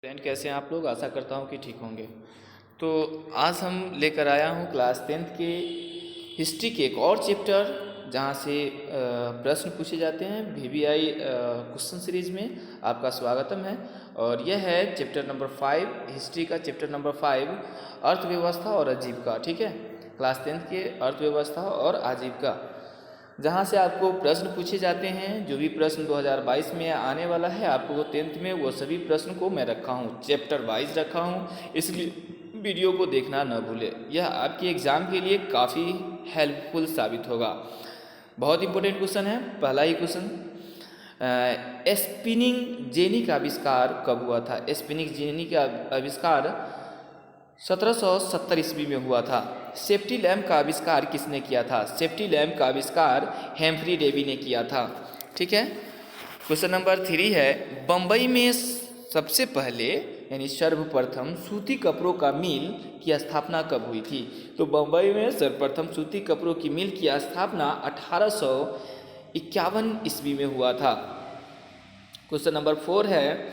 Friend, कैसे हैं आप लोग। आशा करता हूँ कि ठीक होंगे। तो आज हम लेकर आया हूँ क्लास 10th के हिस्ट्री के एक और चैप्टर जहाँ से प्रश्न पूछे जाते हैं VVI क्वेश्चन सीरीज में। आपका स्वागतम है। और यह है चैप्टर नंबर 5, हिस्ट्री का चैप्टर नंबर 5, अर्थव्यवस्था और आजीविका। ठीक है, क्लास 10th के अर्थव्यवस्था और आजीविका, जहाँ से आपको प्रश्न पूछे जाते हैं। जो भी प्रश्न 2022 में आने वाला है आपको वो 10th में, वो सभी प्रश्न को मैं रखा हूँ, चैप्टर वाइज रखा हूँ, इसलिए वीडियो को देखना न भूले। यह आपके एग्ज़ाम के लिए काफ़ी हेल्पफुल साबित होगा। बहुत इंपॉर्टेंट क्वेश्चन है। पहला ही क्वेश्चन, स्पिनिंग जेनी का आविष्कार कब हुआ था। स्पिनिंग जेनी का आविष्कार 1770 ईस्वी में हुआ था। सेफ्टी लैम्प का आविष्कार किसने किया था। सेफ्टी लैम्प का आविष्कार हेम्फ्री डेवी ने किया था। ठीक है। क्वेश्चन नंबर 3 है, बम्बई में सबसे पहले यानी सर्वप्रथम सूती कपड़ों का मिल की स्थापना कब हुई थी। तो बम्बई में सर्वप्रथम सूती कपड़ों की मिल की स्थापना 1851 ईस्वी में हुआ था। क्वेश्चन नंबर 4 है,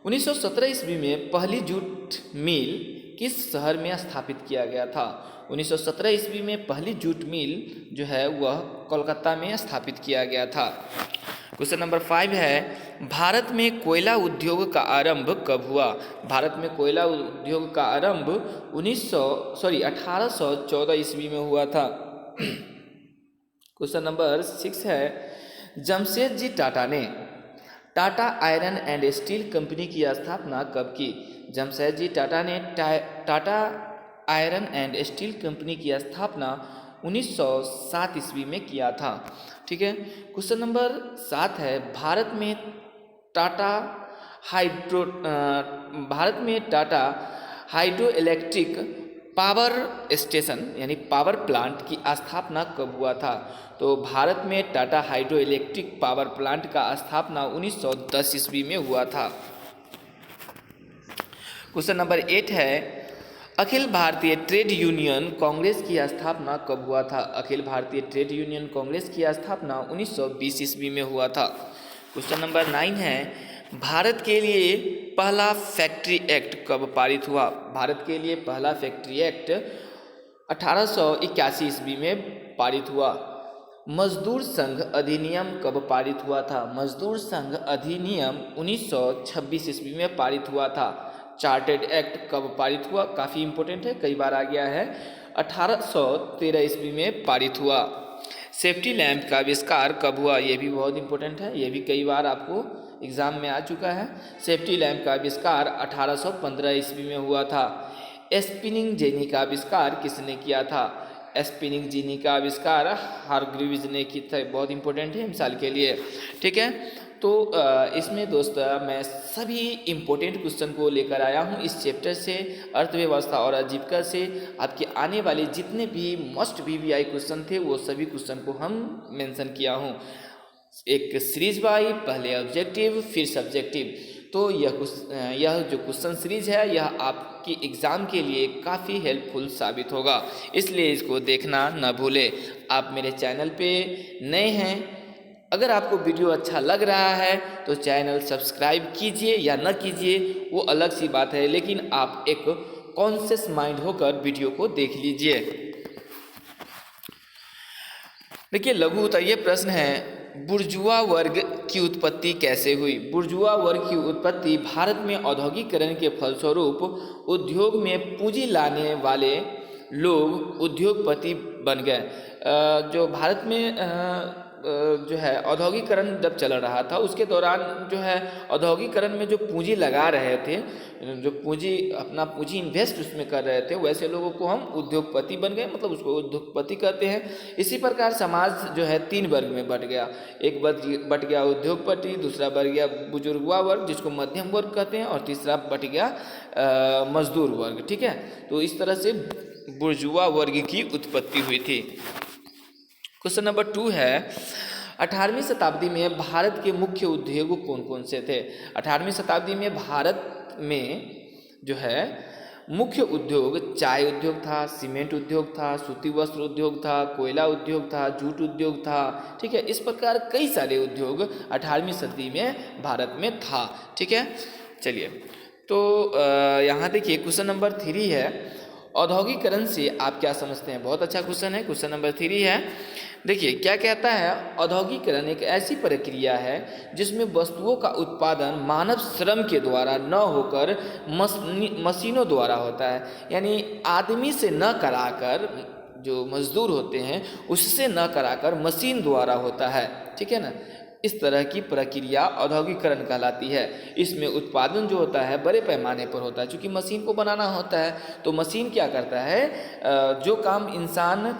1917 ईस्वी में पहली जूट मिल किस शहर में स्थापित किया गया था। 1917 ईस्वी में पहली जूट मिल जो है वह कोलकाता में स्थापित किया गया था। क्वेश्चन नंबर 5 है, भारत में कोयला उद्योग का आरंभ कब हुआ। भारत में कोयला उद्योग का आरंभ 1814 ईस्वी में हुआ था। क्वेश्चन नंबर 6 है, जमशेदजी टाटा ने Tata iron and steel company की स्थापना कब की। जमशेदजी टाटा ने Tata iron and steel company की स्थापना 1907 ईस्वी में किया था। ठीक है। क्वेश्चन नंबर 7 है, भारत में Tata hydro electric power station यानी पावर प्लांट की स्थापना कब हुआ था। तो भारत में Tata hydro electric power plant का स्थापना 1910 ईस्वी में हुआ था। क्वेश्चन नंबर 8 है, अखिल भारतीय ट्रेड यूनियन कांग्रेस की स्थापना कब हुआ था। अखिल भारतीय ट्रेड यूनियन कांग्रेस की स्थापना 1920 ईस्वी में हुआ था। क्वेश्चन नंबर 9 है, भारत के लिए पहला फैक्ट्री एक्ट कब पारित हुआ। भारत के लिए पहला फैक्ट्री एक्ट 1881 ईस्वी में पारित हुआ। मजदूर संघ अधिनियम कब पारित हुआ था। मजदूर संघ अधिनियम 1926 ईस्वी में पारित हुआ था। चार्टेड एक्ट कब पारित हुआ, काफ़ी इंपॉर्टेंट है, कई बार आ गया है, 1813 ईस्वी में पारित हुआ। सेफ्टी लैम्प का आविष्कार कब हुआ, यह भी बहुत इंपॉर्टेंट है, यह भी कई बार आपको एग्जाम में आ चुका है। सेफ्टी लैम्प का आविष्कार 1815 ईस्वी में हुआ था। स्पिनिंग जेनी का आविष्कार किसने किया था। स्पिनिंग जेनी का आविष्कार हारग्रीव्स ने की था। बहुत इंपॉर्टेंट है मिसाल के लिए। ठीक है। तो इसमें दोस्त मैं सभी इम्पोर्टेंट क्वेश्चन को लेकर आया हूँ इस चैप्टर से, अर्थव्यवस्था और आजीविका से। आपके आने वाले जितने भी मस्ट VVI क्वेश्चन थे वो सभी क्वेश्चन को हम मेंशन किया हूँ, एक सीरीज बाई, पहले ऑब्जेक्टिव फिर सब्जेक्टिव। तो यह जो क्वेश्चन सीरीज है यह आपकी एग्ज़ाम के लिए काफ़ी हेल्पफुल साबित होगा, इसलिए इसको देखना न भूलें। आप मेरे चैनल पे नए हैं, अगर आपको वीडियो अच्छा लग रहा है तो चैनल सब्सक्राइब कीजिए या न कीजिए वो अलग सी बात है, लेकिन आप एक कॉन्शियस माइंड होकर वीडियो को देख लीजिए। देखिए, लघु उत्तर ये प्रश्न है, बुर्जुआ वर्ग की उत्पत्ति कैसे हुई। बुर्जुआ वर्ग की उत्पत्ति भारत में औद्योगिकरण के फलस्वरूप उद्योग में पूंजी लाने वाले लोग उद्योगपति बन गए। जो भारत में जो है औद्योगिकरण जब चल रहा था उसके दौरान जो है औद्योगिकरण में जो पूंजी लगा रहे थे, जो अपना पूंजी इन्वेस्ट उसमें कर रहे थे, वैसे लोगों को हम उद्योगपति बन गए, मतलब उसको उद्योगपति कहते हैं। इसी प्रकार समाज जो है 3 वर्ग में बट गया। एक बट गया उद्योगपति, दूसरा बट गया बुजुर्गवा वर्ग जिसको मध्यम वर्ग कहते हैं, और तीसरा बट गया मजदूर वर्ग। ठीक है। तो इस तरह से बुर्जुआ वर्ग की उत्पत्ति हुई थी। क्वेश्चन नंबर 2 है, 18वीं शताब्दी में भारत के मुख्य उद्योग कौन कौन से थे। 18वीं शताब्दी में भारत में जो है मुख्य उद्योग चाय उद्योग था, सीमेंट उद्योग था, सूती वस्त्र उद्योग था, कोयला उद्योग था, जूट उद्योग था। ठीक है। इस प्रकार कई सारे उद्योग 18वीं सदी में भारत में था। ठीक है। चलिए, तो यहाँ देखिए क्वेश्चन नंबर 3 है, औद्योगिकरण से आप क्या समझते हैं। बहुत अच्छा क्वेश्चन है। क्वेश्चन नंबर 3 है, देखिए क्या कहता है, औद्योगिकरण एक ऐसी प्रक्रिया है जिसमें वस्तुओं का उत्पादन मानव श्रम के द्वारा न होकर मशीनों द्वारा होता है। यानी आदमी से न कराकर, जो मजदूर होते हैं उससे न कराकर मशीन द्वारा होता है, ठीक है ना। इस तरह की प्रक्रिया औद्योगिकरण कहलाती है। इसमें उत्पादन जो होता है बड़े पैमाने पर होता है, क्योंकि मशीन को बनाना होता है। तो मशीन क्या करता है, जो काम इंसान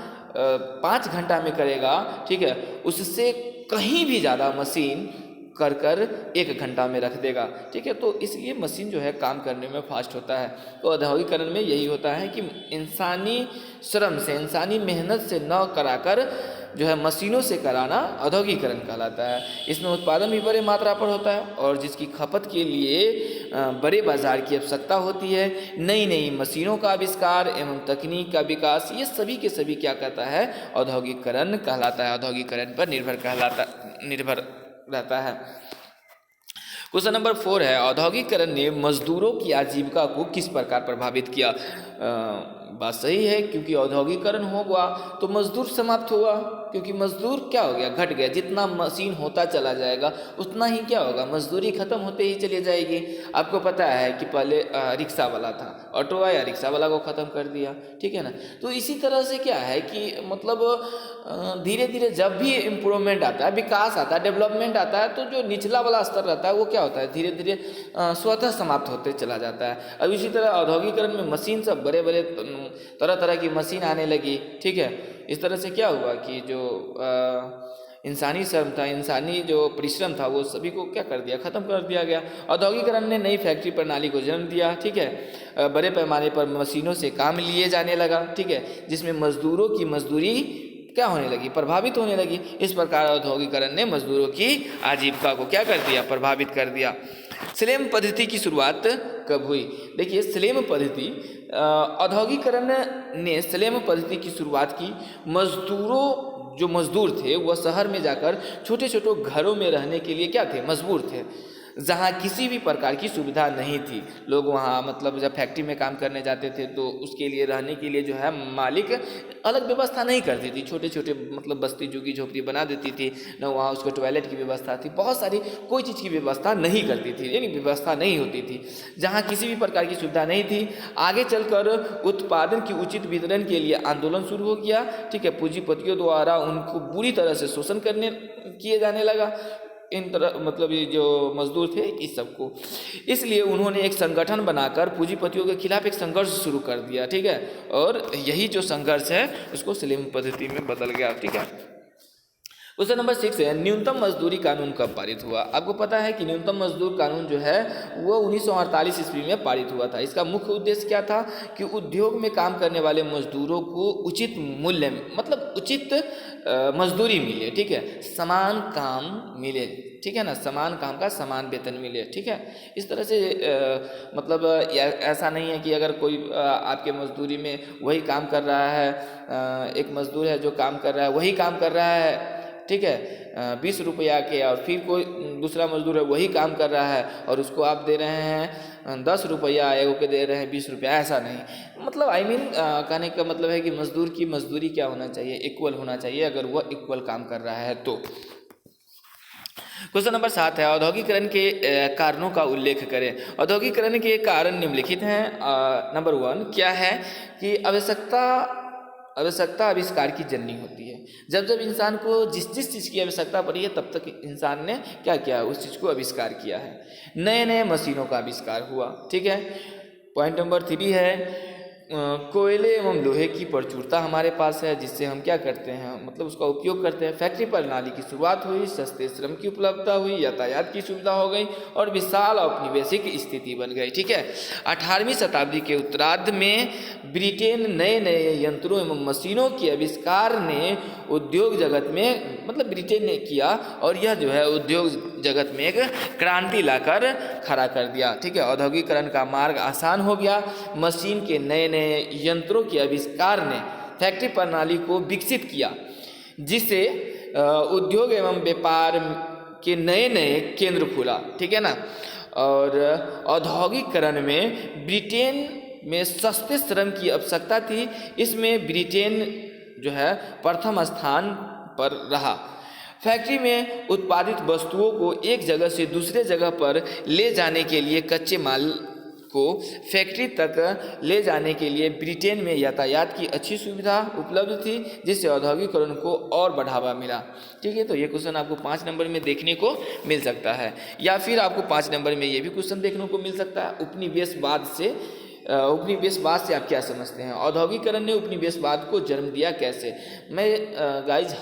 5 घंटा में करेगा, ठीक है, उससे कहीं भी ज़्यादा मशीन कर कर 1 घंटा में रख देगा, ठीक है। तो इसलिए मशीन जो है काम करने में फास्ट होता है। तो औद्योगिकरण में यही होता है कि इंसानी श्रम से, इंसानी मेहनत से न कराकर जो है मशीनों से कराना औद्योगिकरण कहलाता है। इसमें उत्पादन भी बड़े मात्रा पर होता है और जिसकी खपत के लिए बड़े बाजार की आवश्यकता होती है। नई नई मशीनों का आविष्कार एवं तकनीक का विकास, ये सभी के सभी क्या कहता है, औद्योगिकरण कहलाता है। औद्योगिकरण पर निर्भर रहता है। क्वेश्चन नंबर 4 है, औद्योगिकरण ने मजदूरों की आजीविका को किस प्रकार प्रभावित किया। बात सही है, क्योंकि औद्योगिकरण होगा तो मजदूर समाप्त होगा, क्योंकि मजदूर क्या हो गया, घट गया। जितना मशीन होता चला जाएगा उतना ही क्या होगा, मजदूरी खत्म होते ही चली जाएगी। आपको पता है कि पहले रिक्शा वाला था, ऑटो आया, रिक्शा वाला को ख़त्म कर दिया, ठीक है ना। तो इसी तरह से क्या है कि मतलब धीरे धीरे जब भी इम्प्रूवमेंट आता है, विकास आता है, डेवलपमेंट आता है, तो जो निचला वाला स्तर रहता है वो क्या होता है, धीरे धीरे स्वतः समाप्त होते चला जाता है। अब इसी तरह औद्योगिकरण में मशीन सब बड़े बड़े तरह तरह की मशीन आने लगी, ठीक है। इस तरह से क्या हुआ कि जो इंसानी श्रम था, इंसानी जो परिश्रम था, वो सभी को क्या कर दिया, ख़त्म कर दिया गया। औद्योगिकरण ने नई फैक्ट्री प्रणाली को जन्म दिया, ठीक है। बड़े पैमाने पर मशीनों से काम लिए जाने लगा, ठीक है, जिसमें मजदूरों की मजदूरी क्या होने लगी, प्रभावित होने लगी। इस प्रकार औद्योगिकरण ने मजदूरों की आजीविका को क्या कर दिया, प्रभावित कर दिया। स्लेम पद्धति की शुरुआत कब हुई। देखिए स्लेम पद्धति, औद्योगिकरण ने स्लेम पद्धति की शुरुआत की। जो मजदूर थे वह शहर में जाकर छोटे छोटे घरों में रहने के लिए क्या थे, मजबूर थे, जहाँ किसी भी प्रकार की सुविधा नहीं थी। लोग वहाँ मतलब जब फैक्ट्री में काम करने जाते थे तो उसके लिए रहने के लिए जो है मालिक अलग व्यवस्था नहीं करती थी। छोटे छोटे मतलब बस्ती झुग्गी झोपड़ी बना देती थी, न वहाँ उसको टॉयलेट की व्यवस्था थी, बहुत सारी कोई चीज़ की व्यवस्था नहीं करती थी, यानी व्यवस्था नहीं होती थी। जहाँ किसी भी प्रकार की सुविधा नहीं थी, आगे चलकर उत्पादन की उचित वितरण के लिए आंदोलन शुरू हो गया, ठीक है। पूंजीपतियों द्वारा उनको बुरी तरह से शोषण किए जाने लगा, इन तरह मतलब ये जो मजदूर थे इस सबको। इसलिए उन्होंने एक संगठन बनाकर पूंजीपतियों के खिलाफ एक संघर्ष शुरू कर दिया, ठीक है। और यही जो संघर्ष है उसको स्लेम पद्धति में बदल गया, ठीक है। क्वेश्चन नंबर 6 है, न्यूनतम मजदूरी कानून कब पारित हुआ। आपको पता है कि न्यूनतम मजदूर कानून जो है वो 1948 ईस्वी में पारित हुआ था। इसका मुख्य उद्देश्य क्या था कि उद्योग में काम करने वाले मजदूरों को उचित मूल्य, मतलब उचित मजदूरी मिले, ठीक है, समान काम मिले, ठीक है ना, समान काम का समान वेतन मिले, ठीक है। इस तरह से मतलब ऐसा नहीं है कि अगर कोई आपके मजदूरी में वही काम कर रहा है, एक मजदूर है जो काम कर रहा है, वही काम कर रहा है, ठीक है, 20 रुपया के, और फिर कोई दूसरा मजदूर है वही काम कर रहा है और उसको आप दे रहे हैं 10 रुपया, एगो के दे रहे हैं 20 रुपया, ऐसा नहीं। मतलब कहने का मतलब है कि मजदूर की मजदूरी क्या होना चाहिए, इक्वल होना चाहिए, अगर वह इक्वल काम कर रहा है तो। क्वेश्चन नंबर 7 है, औद्योगिकरण के कारणों का उल्लेख करें। औद्योगिकरण के कारण निम्नलिखित हैं। नंबर 1 क्या है कि आवश्यकता आविष्कार की जननी होती है। जब जब इंसान को जिस जिस चीज़ की आवश्यकता पड़ी है तब तक इंसान ने क्या किया, उस चीज़ को आविष्कार किया है। नए नए मशीनों का आविष्कार हुआ, ठीक है। पॉइंट नंबर 3 है, कोयले एवं लोहे की प्रचुरता हमारे पास है, जिससे हम क्या करते हैं, मतलब उसका उपयोग करते हैं। फैक्ट्री प्रणाली की शुरुआत हुई, सस्ते श्रम की उपलब्धता हुई, यातायात की सुविधा हो गई और विशाल औपनिवेशिक स्थिति बन गई, ठीक है। 18वीं शताब्दी के उत्तरार्ध में ब्रिटेन नए नए यंत्रों एवं मशीनों के आविष्कार ने उद्योग जगत में, मतलब ब्रिटेन ने किया और यह जो है उद्योग जगत में एक क्रांति लाकर खड़ा कर दिया, ठीक है। औद्योगिकरण का मार्ग आसान हो गया। मशीन के नए यंत्रों के आविष्कार ने फैक्ट्री प्रणाली को विकसित किया, जिससे उद्योग एवं व्यापार के नए नए केंद्र खुला, ठीक है ना। और औद्योगिकरण में ब्रिटेन में सस्ते श्रम की आवश्यकता थी। इसमें ब्रिटेन जो है प्रथम स्थान पर रहा। फैक्ट्री में उत्पादित वस्तुओं को एक जगह से दूसरे जगह पर ले जाने के लिए कच्चे माल को फैक्ट्री तक ले जाने के लिए ब्रिटेन में यातायात की अच्छी सुविधा उपलब्ध थी, जिससे औद्योगिकरण को और बढ़ावा मिला। ठीक है, तो ये क्वेश्चन आपको 5 नंबर में देखने को मिल सकता है। या फिर आपको 5 नंबर में ये भी क्वेश्चन देखने को मिल सकता है, उपनिवेशवाद से आप क्या समझते हैं? औद्योगिकरण ने उपनिवेशवाद को जन्म दिया कैसे? मैं गाइज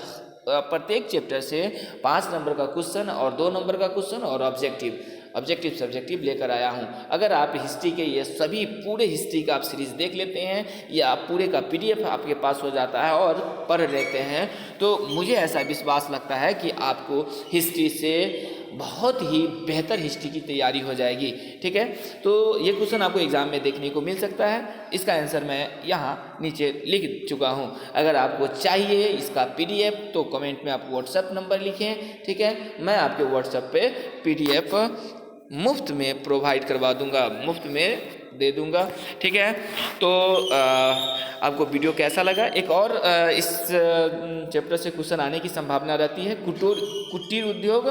प्रत्येक चैप्टर से 5 नंबर का क्वेश्चन और 2 नंबर का क्वेश्चन और ऑब्जेक्टिव सब्जेक्टिव लेकर आया हूं। अगर आप हिस्ट्री के ये सभी पूरे हिस्ट्री का आप सीरीज देख लेते हैं या आप पूरे का PDF आपके पास हो जाता है और पढ़ लेते हैं, तो मुझे ऐसा विश्वास लगता है कि आपको हिस्ट्री से बहुत ही बेहतर हिस्ट्री की तैयारी हो जाएगी। ठीक है, तो ये क्वेश्चन आपको एग्जाम में देखने को मिल सकता है। इसका आंसर मैं यहाँ नीचे लिख चुका हूँ। अगर आपको चाहिए इसका PDF तो कमेंट में आप व्हाट्सएप नंबर लिखें। ठीक है, मैं आपके व्हाट्सएप पे PDF मुफ्त में प्रोवाइड करवा दूंगा, मुफ्त में दे दूंगा। ठीक है, तो आपको वीडियो कैसा लगा? एक और इस चैप्टर से क्वेश्चन आने की संभावना रहती है। कुटीर उद्योग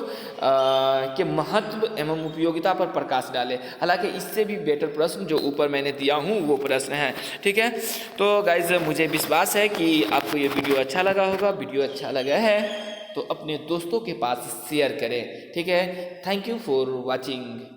के महत्व एवं उपयोगिता पर प्रकाश डाले। हालांकि इससे भी बेटर प्रश्न जो ऊपर मैंने दिया हूँ वो प्रश्न है। ठीक है, तो गाइज मुझे विश्वास है कि आपको ये वीडियो अच्छा लगा होगा। वीडियो अच्छा लगा है तो अपने दोस्तों के पास शेयर करें। ठीक है, थैंक यू फॉर वॉचिंग।